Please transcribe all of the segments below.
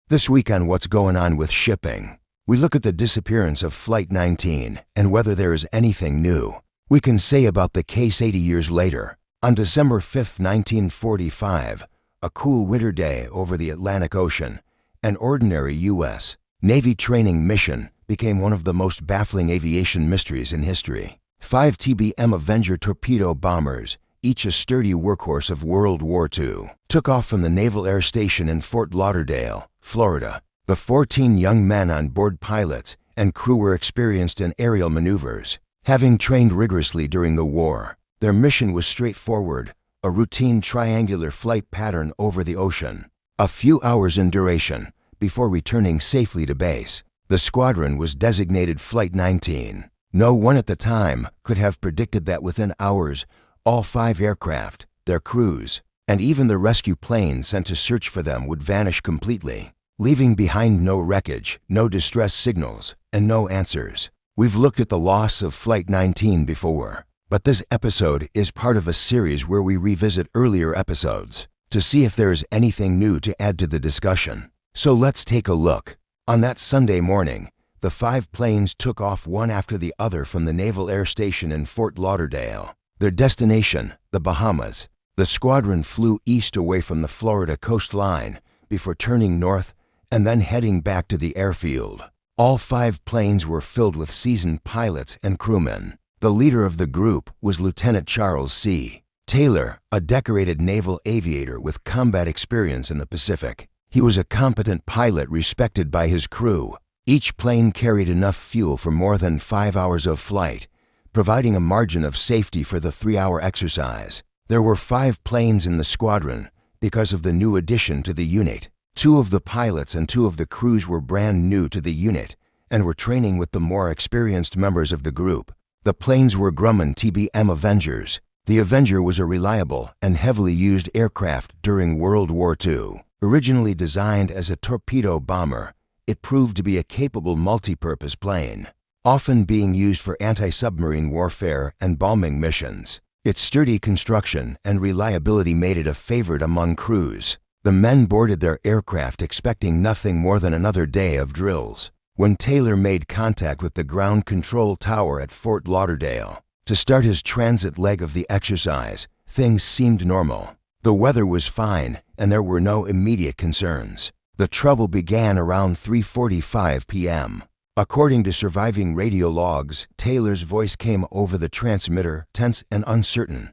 This week on What's Going On with Shipping, we look at the disappearance of Flight 19 and whether there is anything new we can say about the case 80 years later. On December 5, 1945, a cool winter day over the Atlantic Ocean, an ordinary U.S. Navy training mission became one of the most baffling aviation mysteries in history. 5 TBM Avenger torpedo bombers, each a sturdy workhorse of World War II, took off from the Naval Air Station in Fort Lauderdale, Florida. The 14 young men on board, pilots and crew, were experienced in aerial maneuvers. Having trained rigorously during the war, their mission was straightforward, a routine triangular flight pattern over the ocean, a few hours in duration, before returning safely to base. The squadron was designated Flight 19. No one at the time could have predicted that within hours, all 5 aircraft, their crews, and even the rescue planes sent to search for them would vanish completely, leaving behind no wreckage, no distress signals, and no answers. We've looked at the loss of Flight 19 before, but this episode is part of a series where we revisit earlier episodes to see if there is anything new to add to the discussion. So let's take a look. On that Sunday morning, the 5 planes took off one after the other from the Naval Air Station in Fort Lauderdale. Their destination, the Bahamas. The squadron flew east away from the Florida coastline before turning north and then heading back to the airfield. All 5 planes were filled with seasoned pilots and crewmen. The leader of the group was Lieutenant Charles C. Taylor, a decorated naval aviator with combat experience in the Pacific. He was a competent pilot respected by his crew. Each plane carried enough fuel for more than 5 hours of flight, providing a margin of safety for the 3-hour exercise. There were 5 planes in the squadron because of the new addition to the unit. 2 of the pilots and 2 of the crews were brand new to the unit and were training with the more experienced members of the group. The planes were Grumman TBM Avengers. The Avenger was a reliable and heavily used aircraft during World War II. Originally designed as a torpedo bomber, it proved to be a capable multi-purpose plane, often being used for anti-submarine warfare and bombing missions. Its sturdy construction and reliability made it a favorite among crews. The men boarded their aircraft expecting nothing more than another day of drills. When Taylor made contact with the ground control tower at Fort Lauderdale to start his transit leg of the exercise, things seemed normal. The weather was fine and there were no immediate concerns. The trouble began around 3:45 p.m. According to surviving radio logs, Taylor's voice came over the transmitter, tense and uncertain.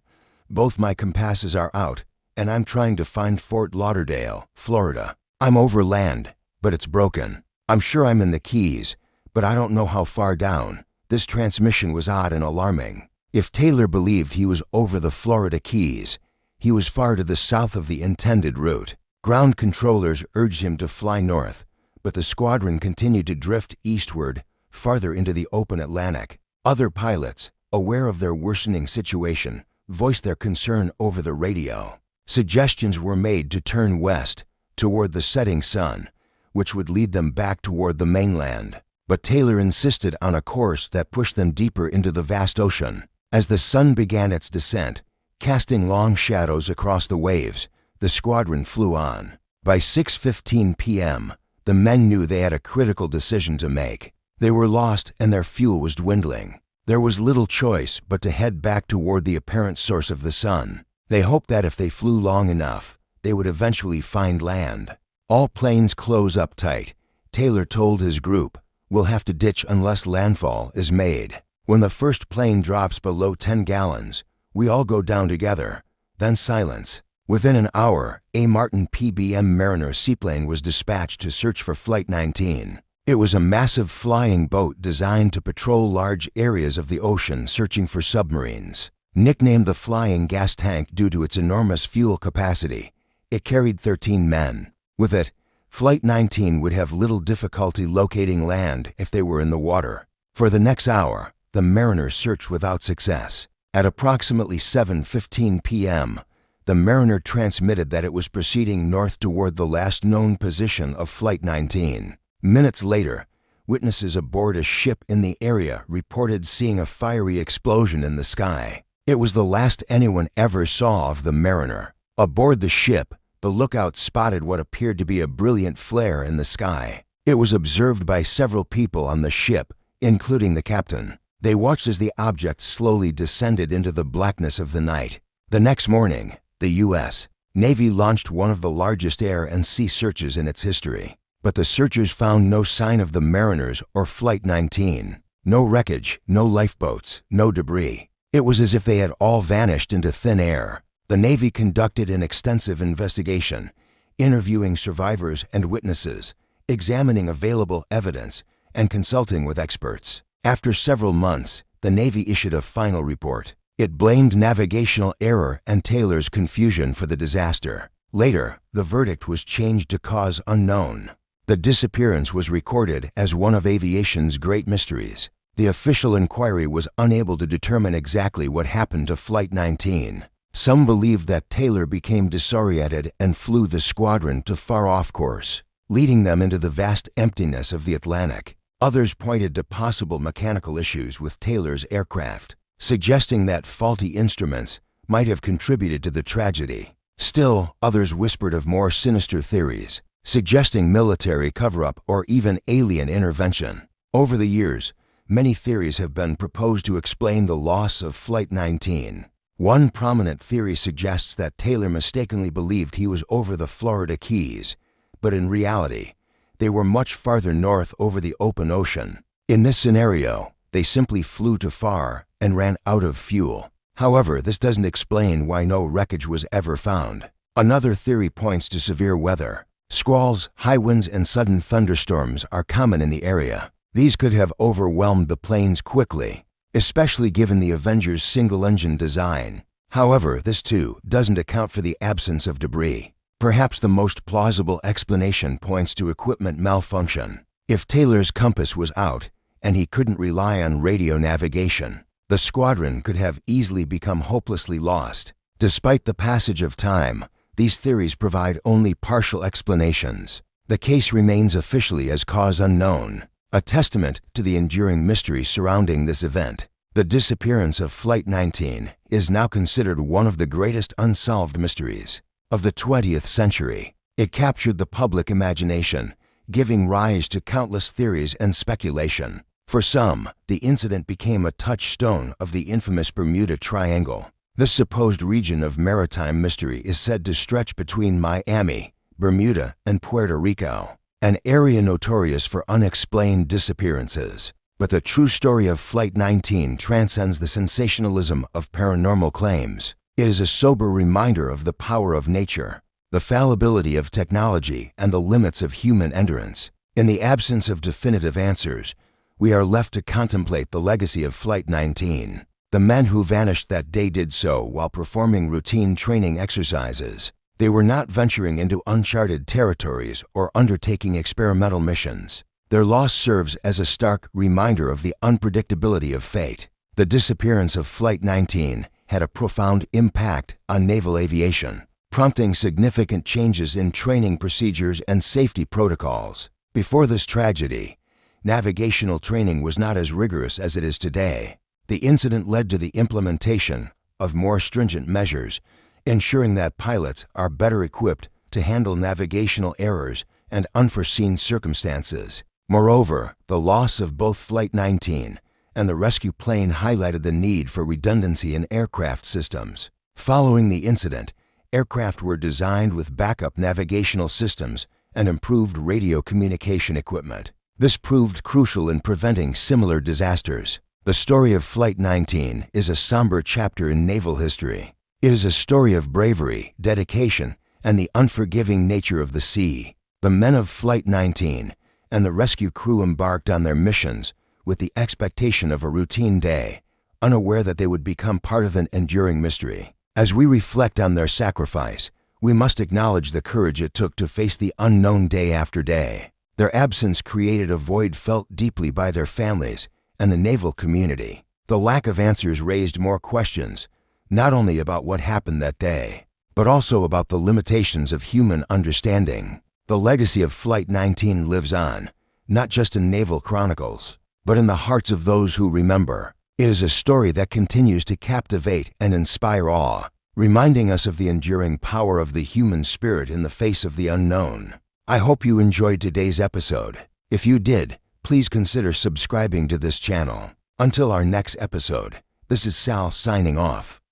"Both my compasses are out, and I'm trying to find Fort Lauderdale, Florida. I'm over land, but it's broken. I'm sure I'm in the Keys, but I don't know how far down." This transmission was odd and alarming. If Taylor believed he was over the Florida Keys, he was far to the south of the intended route. Ground controllers urged him to fly north, but the squadron continued to drift eastward, farther into the open Atlantic. Other pilots, aware of their worsening situation, voiced their concern over the radio. Suggestions were made to turn west, toward the setting sun, which would lead them back toward the mainland. But Taylor insisted on a course that pushed them deeper into the vast ocean. As the sun began its descent, casting long shadows across the waves, the squadron flew on. By 6:15 p.m., the men knew they had a critical decision to make. They were lost and their fuel was dwindling. There was little choice but to head back toward the apparent source of the sun. They hoped that if they flew long enough, they would eventually find land. "All planes close up tight," Taylor told his group. "We'll have to ditch unless landfall is made. When the first plane drops below 10 gallons, we all go down together." Then silence. Within an hour, a Martin PBM Mariner seaplane was dispatched to search for Flight 19. It was a massive flying boat designed to patrol large areas of the ocean searching for submarines. Nicknamed the Flying Gas Tank due to its enormous fuel capacity, it carried 13 men. With it, Flight 19 would have little difficulty locating land if they were in the water. For the next hour, the Mariner searched without success. At approximately 7:15 p.m., the Mariner transmitted that it was proceeding north toward the last known position of Flight 19. Minutes later, witnesses aboard a ship in the area reported seeing a fiery explosion in the sky. It was the last anyone ever saw of the Mariner. Aboard the ship, the lookout spotted what appeared to be a brilliant flare in the sky. It was observed by several people on the ship, including the captain. They watched as the object slowly descended into the blackness of the night. The next morning, the U.S. Navy launched one of the largest air and sea searches in its history. But the searchers found no sign of the mariners or Flight 19. No wreckage, no lifeboats, no debris. It was as if they had all vanished into thin air. The Navy conducted an extensive investigation, interviewing survivors and witnesses, examining available evidence, and consulting with experts. After several months, the Navy issued a final report. It blamed navigational error and Taylor's confusion for the disaster. Later, the verdict was changed to cause unknown. The disappearance was recorded as one of aviation's great mysteries. The official inquiry was unable to determine exactly what happened to Flight 19. Some believed that Taylor became disoriented and flew the squadron to far-off course, leading them into the vast emptiness of the Atlantic. Others pointed to possible mechanical issues with Taylor's aircraft, suggesting that faulty instruments might have contributed to the tragedy. Still, others whispered of more sinister theories, suggesting military cover-up or even alien intervention. Over the years, many theories have been proposed to explain the loss of Flight 19. One prominent theory suggests that Taylor mistakenly believed he was over the Florida Keys, but in reality, they were much farther north over the open ocean. In this scenario, they simply flew too far and ran out of fuel. However, this doesn't explain why no wreckage was ever found. Another theory points to severe weather. Squalls, high winds, and sudden thunderstorms are common in the area. These could have overwhelmed the planes quickly, especially given the Avenger's single-engine design. However, this too doesn't account for the absence of debris. Perhaps the most plausible explanation points to equipment malfunction. If Taylor's compass was out and he couldn't rely on radio navigation, the squadron could have easily become hopelessly lost. Despite the passage of time, these theories provide only partial explanations. The case remains officially as cause unknown, a testament to the enduring mystery surrounding this event. The disappearance of Flight 19 is now considered one of the greatest unsolved mysteries of the 20th century. It captured the public imagination, giving rise to countless theories and speculation. For some, the incident became a touchstone of the infamous Bermuda Triangle. This supposed region of maritime mystery is said to stretch between Miami, Bermuda, and Puerto Rico, an area notorious for unexplained disappearances. But the true story of Flight 19 transcends the sensationalism of paranormal claims. It is a sober reminder of the power of nature, the fallibility of technology, and the limits of human endurance. In the absence of definitive answers, we are left to contemplate the legacy of Flight 19. The men who vanished that day did so while performing routine training exercises. They were not venturing into uncharted territories or undertaking experimental missions. Their loss serves as a stark reminder of the unpredictability of fate. The disappearance of Flight 19 had a profound impact on naval aviation, prompting significant changes in training procedures and safety protocols. Before this tragedy, navigational training was not as rigorous as it is today. The incident led to the implementation of more stringent measures, ensuring that pilots are better equipped to handle navigational errors and unforeseen circumstances. Moreover, the loss of both Flight 19 and the rescue plane highlighted the need for redundancy in aircraft systems. Following the incident, aircraft were designed with backup navigational systems and improved radio communication equipment. This proved crucial in preventing similar disasters. The story of Flight 19 is a somber chapter in naval history. It is a story of bravery, dedication, and the unforgiving nature of the sea. The men of Flight 19 and the rescue crew embarked on their missions with the expectation of a routine day, unaware that they would become part of an enduring mystery. As we reflect on their sacrifice, we must acknowledge the courage it took to face the unknown day after day. Their absence created a void felt deeply by their families and the naval community. The lack of answers raised more questions, not only about what happened that day, but also about the limitations of human understanding. The legacy of Flight 19 lives on, not just in naval chronicles, but in the hearts of those who remember. It is a story that continues to captivate and inspire awe. reminding us of the enduring power of the human spirit in the face of the unknown. I hope you enjoyed today's episode. If you did, please consider subscribing to this channel. Until our next episode, this is Sal signing off.